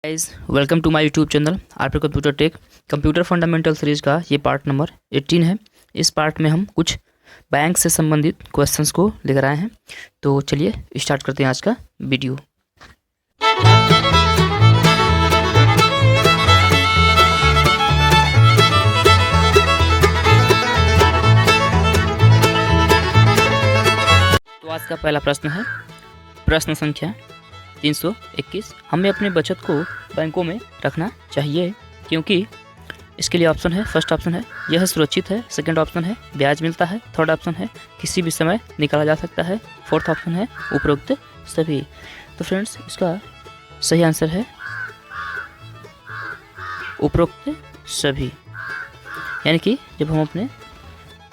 Guys, welcome to my YouTube channel RP computer tech. Computer fundamental series का ये part number 18 है। इस part में हम कुछ बैंक से संबंधित क्वेश्चंस को लेकर आए हैं। तो चलिए स्टार्ट करते हैं आज का वीडियो। तो आज का पहला प्रश्न है, प्रश्न संख्या 321। हमें अपने बचत को बैंकों में रखना चाहिए क्योंकि इसके लिए ऑप्शन है, फर्स्ट ऑप्शन है यह सुरक्षित है, सेकंड ऑप्शन है ब्याज मिलता है, थर्ड ऑप्शन है किसी भी समय निकाला जा सकता है, फोर्थ ऑप्शन है उपरोक्त सभी। तो फ्रेंड्स, इसका सही आंसर है उपरोक्त सभी। यानी कि जब हम अपने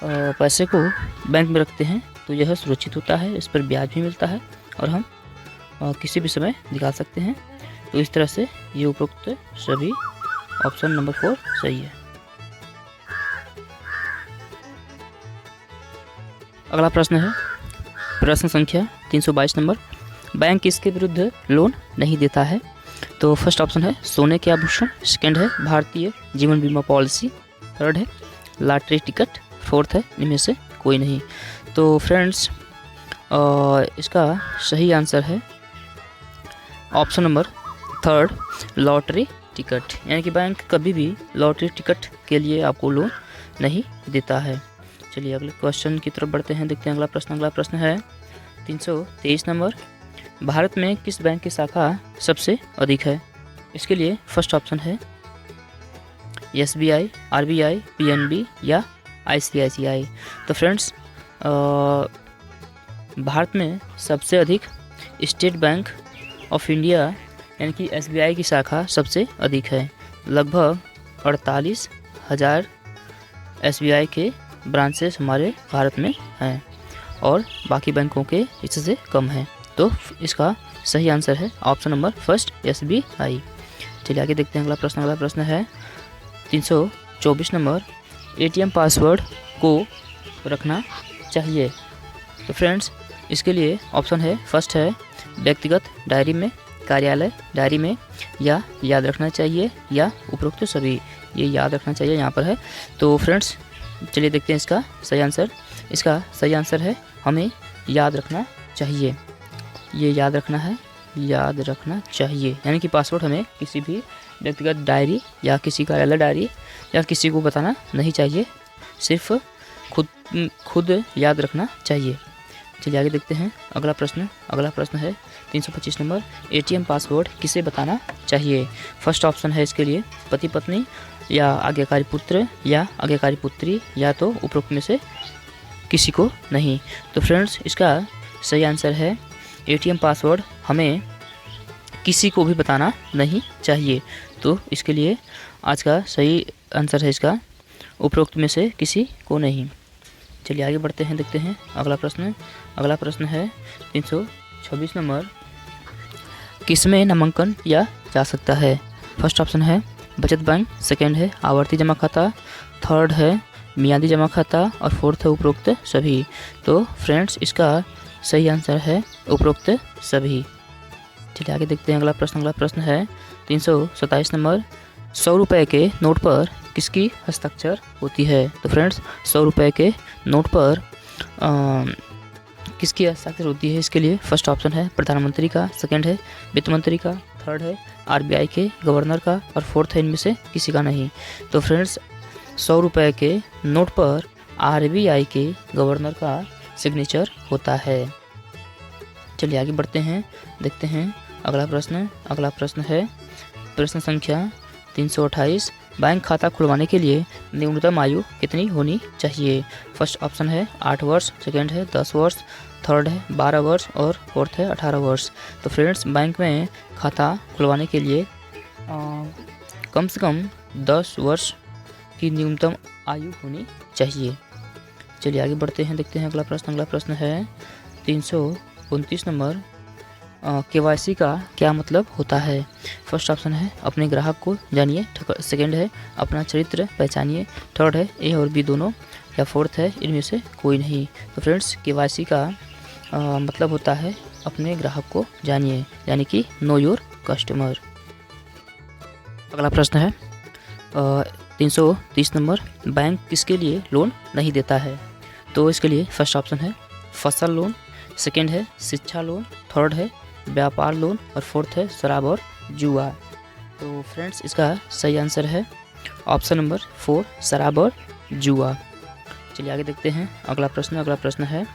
पैसे को बैंक में रखते हैं तो यह सुरक्षित होता है, इस पर ब्याज भी मिलता है और हम किसी भी समय निकाल सकते हैं। तो इस तरह से ये उपरोक्त सभी ऑप्शन नंबर 4 सही है। अगला प्रश्न है, प्रश्न संख्या 322 नंबर। बैंक किसके विरुद्ध लोन नहीं देता है? तो फर्स्ट ऑप्शन है सोने के आभूषण, सेकंड है भारतीय जीवन बीमा पॉलिसी, थर्ड है लॉटरी टिकट, फोर्थ है इनमें से कोई नहीं। तो फ्रेंड्स, इसका सही आंसर है option number third, lottery ticket. यानी कि बैंक कभी भी लॉटरी टिकट के लिए आपको लोन नहीं देता है। चलिए अगले क्वेश्चन की तरफ बढ़ते हैं, देखते हैं अगला प्रश्न। अगला प्रश्न है 323 नंबर। भारत में किस बैंक की शाखा सबसे अधिक है? इसके लिए फर्स्ट ऑप्शन है SBI, RBI, PNB या ICICI। तो फ्रेंड्स, भारत में सबसे अधिक स्टेट बैंक ऑफ इंडिया यानी कि SBI की शाखा सबसे अधिक है। लगभग 48,000 SBI के ब्रांचेस हमारे भारत में हैं और बाकी बैंकों के इससे कम है। तो इसका सही आंसर है ऑप्शन नंबर फर्स्ट SBI। चलिए आगे देखते हैं अगला प्रश्न। अगला प्रश्न है 324 नंबर। ATM पासवर्ड को रखना चाहिए? तो फ्रेंड्स, इसके लिए ऑप्शन है, फर्स्ट है व्यक्तिगत डायरी में, कार्यालय डायरी में, या याद रखना चाहिए, या उपरोक्त सभी। ये याद रखना चाहिए यहाँ पर है। तो फ्रेंड्स, चलिए देखते हैं इसका सही आंसर। इसका सही आंसर है हमें याद रखना चाहिए। ये याद रखना है, याद रखना चाहिए। यानी कि पासवर्ड हमें किसी भी व्यक्तिगत डायरी या किसी कार्यालय डायरी या किसी को बताना नहीं चाहिए, सिर्फ खुद याद रखना चाहिए। चलिए आगे देखते हैं अगला प्रश्न। अगला प्रश्न है 325 नंबर। ATM पासवर्ड किसे बताना चाहिए? फर्स्ट ऑप्शन है इसके लिए पति पत्नी या आज्ञाकारी पुत्र या आज्ञाकारी पुत्री, या तो उपरोक्त में से किसी को नहीं। तो फ्रेंड्स, इसका सही आंसर है ATM पासवर्ड हमें किसी को भी बताना नहीं चाहिए। तो इसके लिए आज का सही आंसर है इसका उपरोक्त में से किसी को नहीं। चलिए आगे बढ़ते हैं, देखते हैं अगला प्रश्न। अगला प्रश्न है 326 नंबर। किसमें नामांकन किया जा सकता है? फर्स्ट ऑप्शन है बचत बैंक, सेकंड है आवर्ती जमा खाता, थर्ड है मियादी जमा खाता और फोर्थ है उपरोक्त सभी। तो फ्रेंड्स, इसका सही आंसर है उपरोक्त सभी। चलिए आगे देखते हैं अगला प्रश्न। अगला प्रश्न है 327 नंबर। 100 रुपये के नोट पर किसकी हस्ताक्षर होती है? तो फ्रेंड्स, 100 रुपये के नोट पर किसकी हस्ताक्षर होती है? इसके लिए फर्स्ट ऑप्शन है प्रधानमंत्री का, सेकंड है वित्त मंत्री का, थर्ड है RBI के गवर्नर का और फोर्थ है इनमें से किसी का नहीं। तो फ्रेंड्स, 100 रुपये के नोट पर RBI के गवर्नर का सिग्नेचर होता है। चलिए आगे बढ़ते हैं, देखते हैं अगला प्रश्न। अगला प्रश्न है प्रश्न संख्या 328। बैंक खाता खुलवाने के लिए न्यूनतम आयु कितनी होनी चाहिए? फर्स्ट ऑप्शन है 8 वर्ष, सेकंड है 10 वर्ष, थर्ड है 12 वर्ष और फोर्थ है 18 वर्ष। तो फ्रेंड्स, बैंक में खाता खुलवाने के लिए कम से कम 10 वर्ष की न्यूनतम आयु होनी चाहिए। चलिए आगे बढ़ते हैं, देखते हैं अगला प्रश्न। अगला प्रश्न है 329 नंबर। KYC का क्या मतलब होता है? फर्स्ट ऑप्शन है अपने ग्राहक को जानिए, सेकंड है अपना चरित्र पहचानिए, थर्ड है A और B दोनों, या फोर्थ है इनमें से कोई नहीं। तो फ्रेंड्स, KYC का मतलब होता है अपने ग्राहक को जानिए, यानी कि नो योर कस्टमर। अगला प्रश्न है 330 नंबर, बैंक किसके लिए लोन नहीं देता है? तो इसके लिए फर्स्ट ऑप्शन है फसल लोन, सेकंड है शिक्षा लोन, थर्ड है व्यापार लोन और फोर्थ है शराब और जुआ। तो फ्रेंड्स इसका सही आंसर है ऑप्शन नंबर 4 शराब और जुआ। चलिए आगे देखते हैं अगला प्रश्न है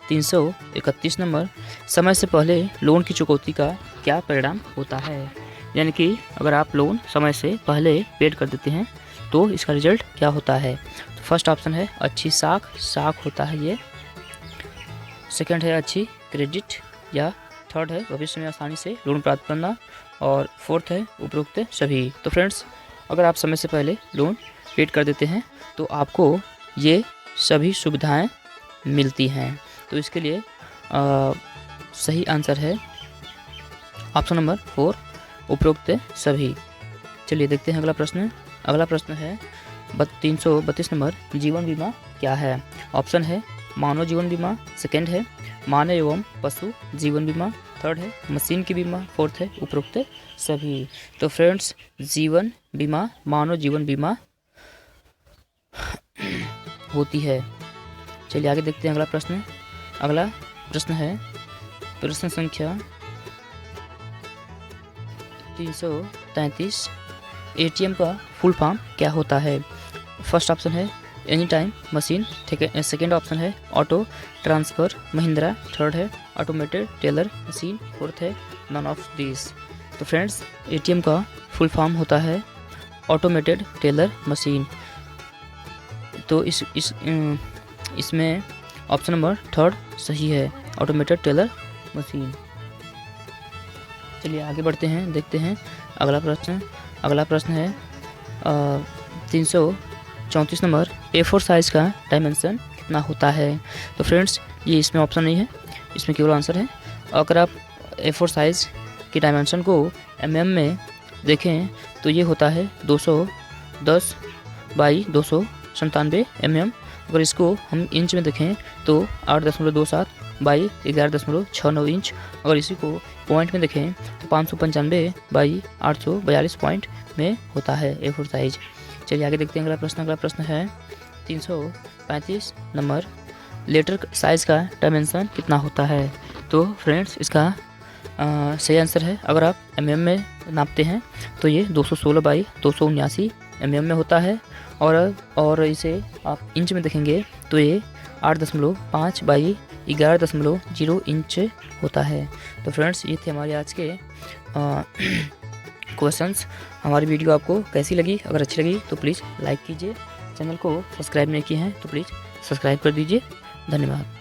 331 नंबर, समय से पहले लोन की चुकौती का क्या परिणाम होता है? यानी कि अगर आप लोन समय से पहले पेड कर देते हैं तो इसका रिजल्ट क्या होता है? तो फर्स्ट ऑप्शन है अच्छी साख होता है ये, सेकंड है अच्छी क्रेडिट, या थर्ड है भविष्य में आसानी से लोन प्राप्त करना, और फोर्थ है उपरोक्त सभी। तो फ्रेंड्स अगर आप समय से पहले लोन पेड कर देते हैं तो आपको ये सभी सुविधाएं मिलती हैं। तो इसके लिए सही आंसर है ऑप्शन नंबर 4 उपरोक्त सभी। चलिए देखते हैं अगला प्रश्न है 332 नंबर, जीवन बीमा क्या है? ऑप्शन है मानव जीवन बीमा, सेकंड है मानव एवं पशु जीवन बीमा, थर्ड है मशीन की बीमा, फोर्थ है उपरोक्त सभी। तो फ्रेंड्स जीवन बीमा मानव जीवन बीमा होती है। चलिए आगे देखते हैं अगला प्रश्न है प्रश्न संख्या 333, एटीएम का फुल फॉर्म क्या होता है? फर्स्ट ऑप्शन है any time machine, second option है ऑटो ट्रांसफ़र महिंद्रा, थर्ड है ऑटोमेटेड टेलर मशीन, फोर्थ है नन ऑफ दिस। तो फ्रेंड्स एटीएम का फुल फॉर्म होता है ऑटोमेटेड टेलर मशीन। तो इसमें ऑप्शन नंबर 3 सही है, ऑटोमेटेड टेलर मशीन। चलिए आगे बढ़ते हैं, देखते हैं अगला प्रश्न है 334 नंबर, A4 साइज़ का डायमेंशन कितना होता है? तो फ्रेंड्स ये इसमें ऑप्शन नहीं है, इसमें केवल आंसर है। अगर आप A4 साइज़ की डायमेंशन को mm में देखें तो ये होता है 210 बाई 297 mm। अगर इसको हम इंच में देखें तो 8.27 बाई 11.69 इंच। अगर इसी को पॉइंट में देखें तो 595 बाई 842 पॉइंट में होता है A4 साइज। चलिए आगे देखते हैं अगला प्रश्न है 335 नंबर, लेटर साइज़ का डायमेंशन कितना होता है? तो फ्रेंड्स इसका सही आंसर है, अगर आप mm में नापते हैं तो ये 216 बाई 279 mm में होता है, और इसे आप इंच में देखेंगे तो ये 8.5 बाई 11.0 इंच होता है। तो फ्रेंड्स ये थे हमारे आज के क्वेश्चंस। हमारी वीडियो आपको कैसी लगी? अगर अच्छी लगी तो प्लीज़ लाइक कीजिए, चैनल को सब्सक्राइब नहीं किए हैं तो प्लीज़ सब्सक्राइब कर दीजिए। धन्यवाद।